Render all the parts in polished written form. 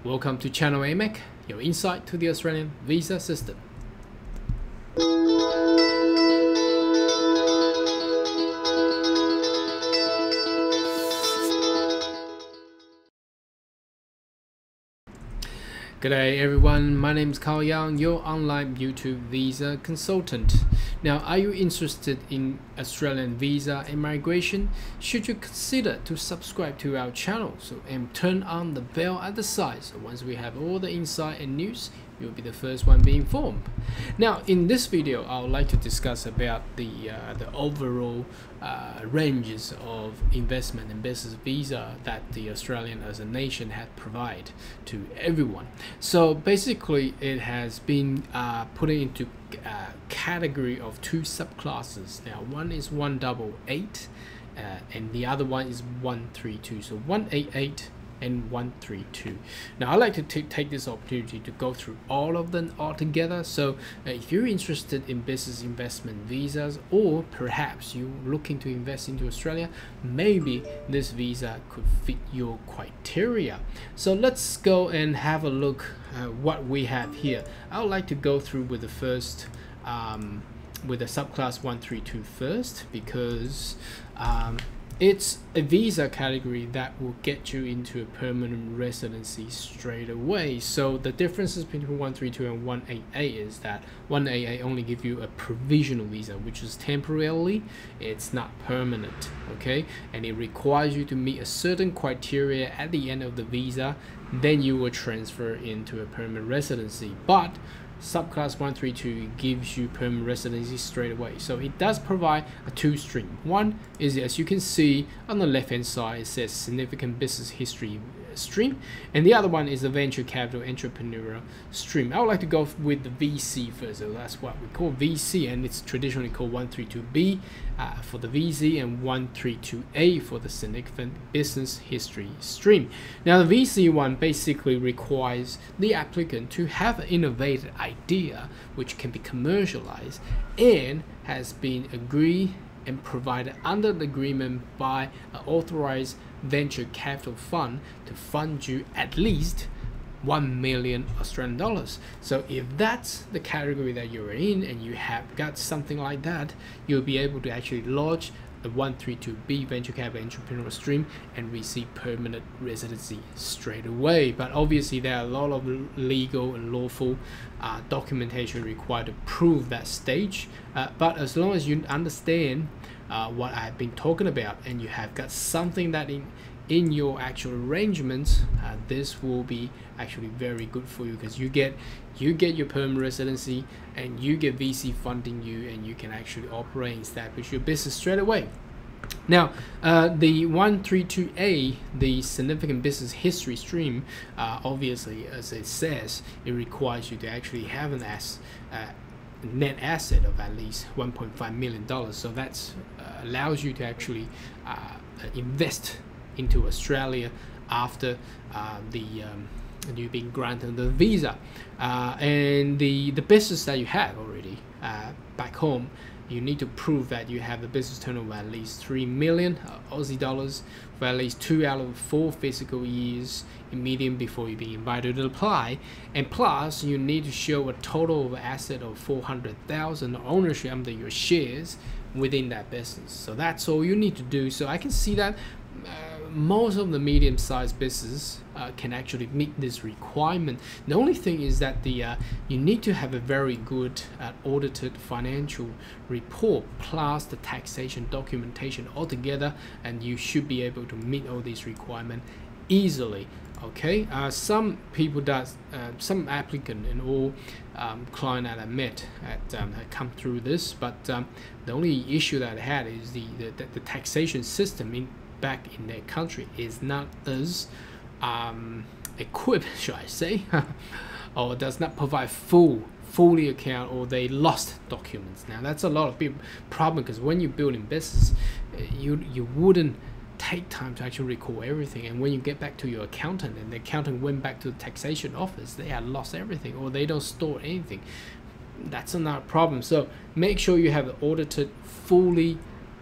Welcome to Channel AMEC, your insight to the Australian visa system. G'day everyone, my name is Carl Young, your online YouTube visa consultant. Now, are you interested in Australian visa and migration? Should you consider to subscribe to our channel and turn on the bell at the side, so once we have all the insight and news, you'll be the first one being informed. Now, in this video, I would like to discuss about the overall ranges of investment and business visa that the Australian as a nation had provided to everyone. So basically, it has been put into category of two subclasses. Now, one is 188 and the other one is 132. So 188 and 132. Now, I like to take this opportunity to go through all of them all together. So if you're interested in business investment visas, or perhaps you're looking to invest into Australia, maybe this visa could fit your criteria. So let's go and have a look at what we have here. I would like to go through with the first with the subclass 132 first, because it's a visa category that will get you into a permanent residency straight away. So the differences between 132 and 188 is that 188 only give you a provisional visa, which is temporarily, it's not permanent, okay? And it requires you to meet a certain criteria at the end of the visa, then you will transfer into a permanent residency. But subclass 132 gives you permanent residency straight away. So it does provide a two stream. One is, as you can see on the left hand side, it says significant business history stream, and the other one is the venture capital entrepreneurial stream. I would like to go with the VC first. So that's what we call VC, and it's traditionally called 132B for the VC and 132A for the significant business history stream. Now, the VC one basically requires the applicant to have an innovative idea which can be commercialized and has been agreed and provided under the agreement by an authorized venture capital fund to fund you at least 1 million Australian dollars. So if that's the category that you're in and you have got something like that, you'll be able to actually lodge a 132B venture capital entrepreneurial stream and receive permanent residency straight away. But obviously there are a lot of legal and lawful documentation required to prove that stage, but as long as you understand what I've been talking about and you have got something that in your actual arrangements, this will be actually very good for you, because you get your permanent residency and you get VC funding you, and you can actually operate and establish your business straight away. Now, the 132A, the significant business history stream, obviously, as it says, it requires you to actually have an net asset of at least $1.5 million. So that's allows you to invest into Australia after you being granted the visa, and the business that you have already back home. You need to prove that you have a business turnover of at least 3 million Aussie dollars for at least 2 out of 4 fiscal years in medium before you be invited to apply. And plus, you need to show a total of asset of 400,000 ownership under your shares within that business. So that's all you need to do. So I can see that most of the medium-sized business can actually meet this requirement. The only thing is that you need to have a very good audited financial report plus the taxation documentation altogether, and you should be able to meet all these requirements easily. Okay, some people some applicant and all client that I met had come through this, but the only issue that I had is the taxation system back in their country is not as equipped, should I say, or does not provide fully account, or they lost documents. Now, that's a lot of people problem, because when you build in business, you wouldn't take time to actually record everything, and when you get back to your accountant and the accountant went back to the taxation office, they had lost everything, or they don't store anything. That's another problem. So make sure you have an audited, fully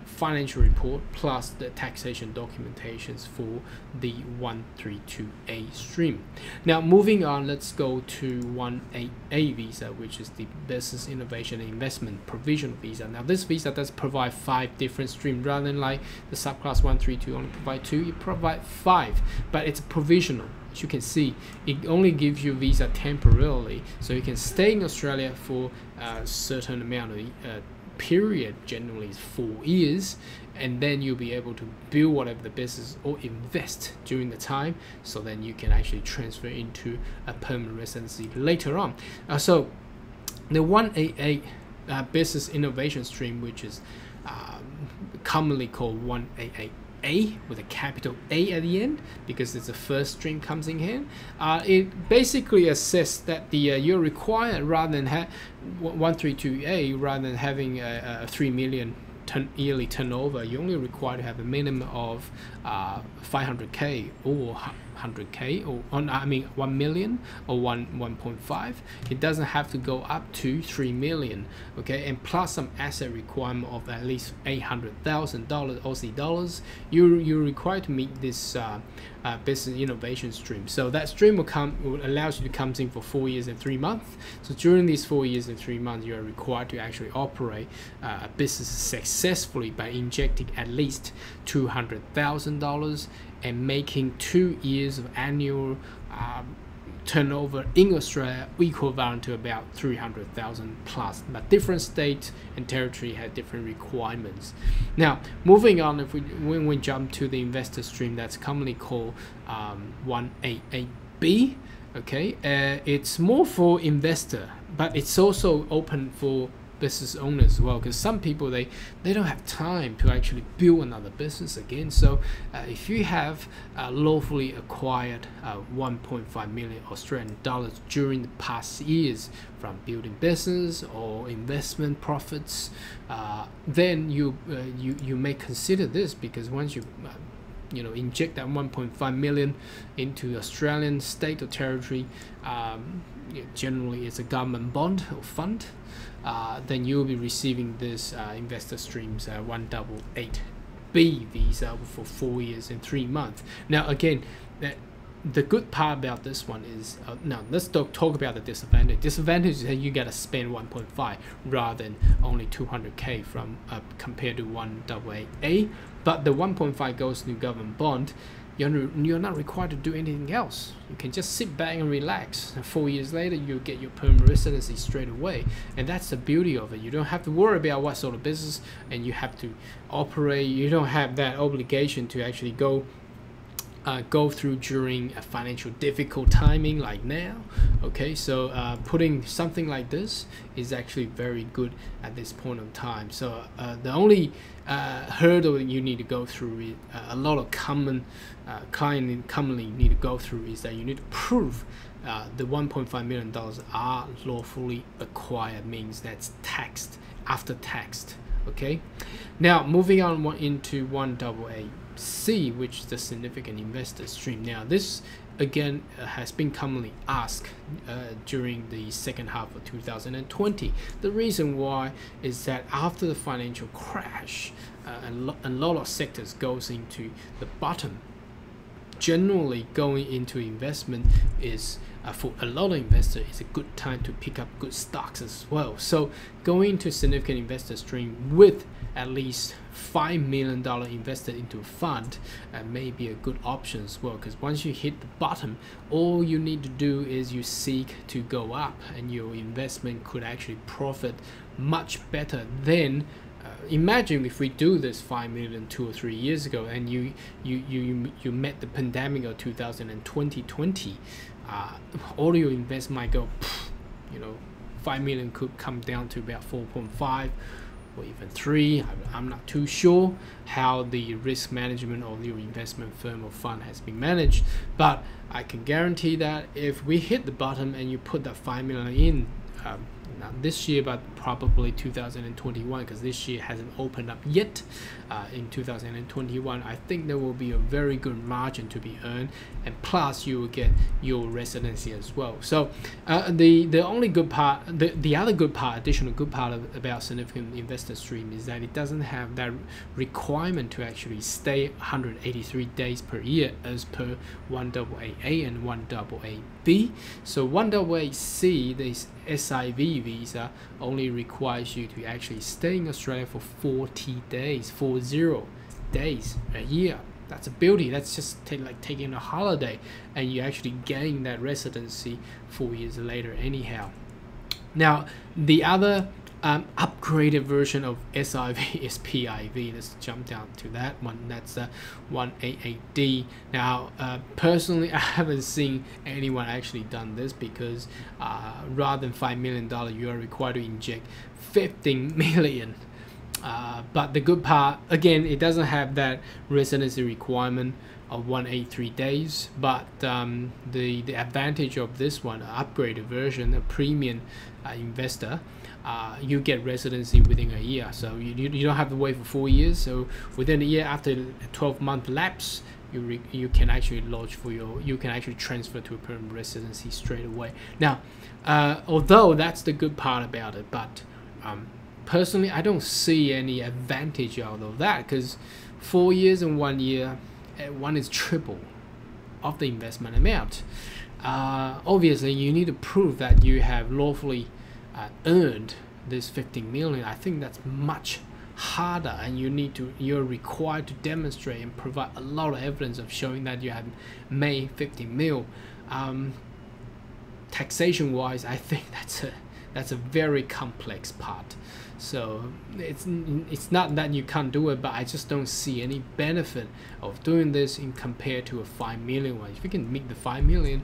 financial report plus the taxation documentations for the 132A stream. Now moving on, let's go to 1AA visa, which is the Business Innovation and Investment Provisional visa. Now this visa does provide 5 different streams rather than like the subclass 132 only provide 2. It provides 5, but it's provisional. As you can see, it only gives you visa temporarily, so you can stay in Australia for a certain amount of period, generally is 4 years, and then you'll be able to build whatever the business or invest during the time, so then you can actually transfer into a permanent residency later on. So the 1AA business innovation stream, which is commonly called 1AA with a capital A at the end, because it's the first stream comes in hand. It basically assesses that the you're required, rather than 132A, rather than having a 3 million yearly turnover, you only require to have a minimum of 500k or 100k, or I mean 1 million or 1.5. It doesn't have to go up to 3 million, okay, and plus some asset requirement of at least $800,000 Aussie dollars. You're required to meet this business innovation stream. So that stream will allows you to come in for 4 years and 3 months. So during these 4 years and 3 months, you are required to actually operate a business successfully by injecting at least $200,000 and making 2 years of annual turnover in Australia equivalent to about 300,000 plus. But different states and territory have different requirements. Now moving on, when we jump to the investor stream, that's commonly called 1AA-B, okay, it's more for investor, but it's also open for business owners as well, because some people they don't have time to actually build another business again. So if you have lawfully acquired 1.5 million Australian dollars during the past years from building business or investment profits, then you may consider this, because once you inject that 1.5 million into Australian state or territory, generally it's a government bond or fund, then you'll be receiving this investor streams 188B visa for 4 years and 3 months. Now again, the good part about this one is, now let's talk about the disadvantage. Disadvantage is that you gotta spend 1.5 rather than only 200k from compared to 1AA. But the 1.5 goes to government bond. You're not required to do anything else. You can just sit back and relax. And 4 years later, you get your permanent residency straight away. And that's the beauty of it. You don't have to worry about what sort of business and you have to operate. You don't have that obligation to actually go through during a financial difficult timing like now. Okay, so putting something like this is actually very good at this point of time. So the only hurdle you need to go through is a lot of clients commonly need to go through is that you need to prove the $1.5 million are lawfully acquired, means that's taxed after taxed. Okay, now moving on into 1AA-C, which is the significant investor stream. Now this again has been commonly asked during the second half of 2020. The reason why is that after the financial crash, a lot of sectors goes into the bottom. Generally, going into investment is for a lot of investors, it's a good time to pick up good stocks as well. So going into significant investor stream with at least $5 million invested into a fund may be a good option as well, because once you hit the bottom, all you need to do is you seek to go up, and your investment could actually profit much better than imagine if we do this 5 million 2 or 3 years ago, and you met the pandemic of 2020. All your investment might go, 5 million could come down to about 4.5 or even 3. I'm not too sure how the risk management of your investment firm or fund has been managed, but I can guarantee that if we hit the bottom and you put that 5 million in not this year, but probably 2021, because this year hasn't opened up yet. In 2021, I think there will be a very good margin to be earned, and plus you will get your residency as well. So the only good part, the other good part, additional good part about significant investor stream is that it doesn't have that requirement to actually stay 183 days per year as per 1AA and 1AA-B. So 1AA-C, this SIV visa, only requires you to actually stay in Australia for 40 days, 40 days a year. That's a beauty. That's just like taking a holiday, and you actually gain that residency 4 years later anyhow. Now the other upgraded version of SIV is PIV. Let's jump down to that one. That's 1AA-D. Now personally, I haven't seen anyone actually done this, because rather than $5 million, you are required to inject 15 million. But the good part, again, it doesn't have that residency requirement of 183 days, but the advantage of this one, upgraded version, a premium investor, you get residency within a year. So you don't have to wait for 4 years. So within a year, after a 12-month lapse, you can actually lodge for you can actually transfer to a permanent residency straight away. Now although that's the good part about it, but personally, I don't see any advantage out of that, because 4 years and 1 year, one is triple of the investment amount. Obviously, you need to prove that you have lawfully earned this 15 million. I think that's much harder, and you're required to demonstrate and provide a lot of evidence of showing that you have made 15 mil. Taxation wise, I think that's a very complex part. So it's not that you can't do it, but I just don't see any benefit of doing this in compared to a 5 million one. If you can meet the 5 million,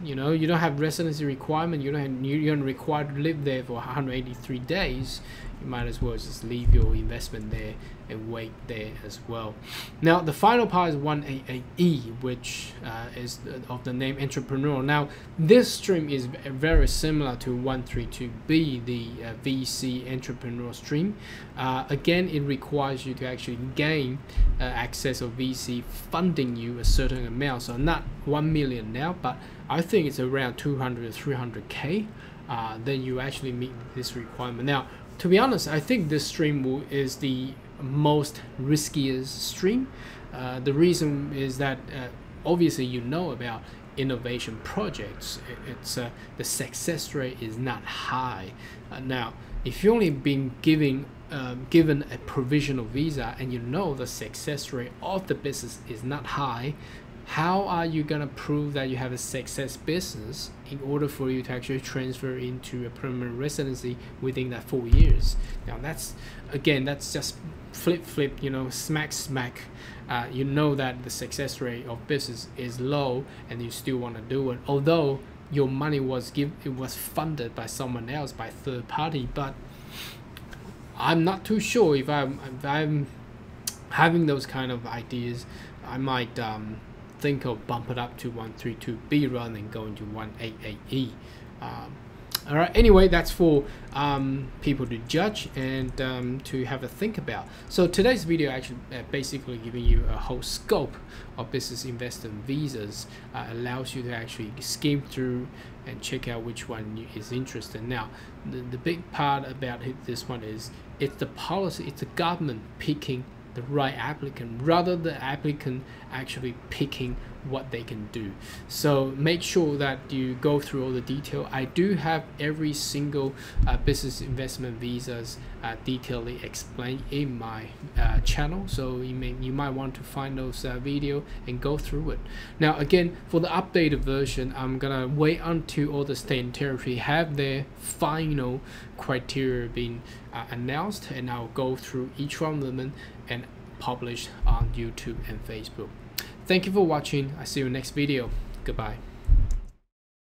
you know, you don't have residency requirement, you're required to live there for 183 days, you might as well just leave your investment there and wait there as well. Now the final part is 1AA-E, which is of the name entrepreneur. Now this stream is very similar to 132B, the VC entrepreneur stream. Again, it requires you to actually gain access of VC funding you a certain amount, so not 1 million now, but I think it's around 200 to 300k. Then you actually meet this requirement. Now to be honest, I think this stream is the most riskiest stream. The reason is that obviously you know about innovation projects, it's the success rate is not high. Now if you've only been given a provisional visa, and you know the success rate of the business is not high, how are you gonna prove that you have a success business in order for you to actually transfer into a permanent residency within that 4 years? Now that's just flip, you know, smack. You know that the success rate of business is low, and you still want to do it, although your money was funded by someone else, by third party. But I'm not too sure if I'm having those kind of ideas. I might think of bump it up to 132B rather than going to 1AA-E. All right, anyway, that's for people to judge and to have a think about. So today's video actually basically giving you a whole scope of business investor visas, allows you to actually skim through and check out which one is interested. Now the big part about this one is it's the policy, it's the government picking the right applicant rather than the applicant actually picking what they can do. So make sure that you go through all the detail. I do have every single business investment visas detailedly explained in my channel, so you might want to find those video and go through it. Now again, for the updated version, I'm gonna wait until all the state and territory have their final criteria being announced, and I'll go through each one of them and publish on YouTube and Facebook. Thank you for watching. I see you next video. Goodbye.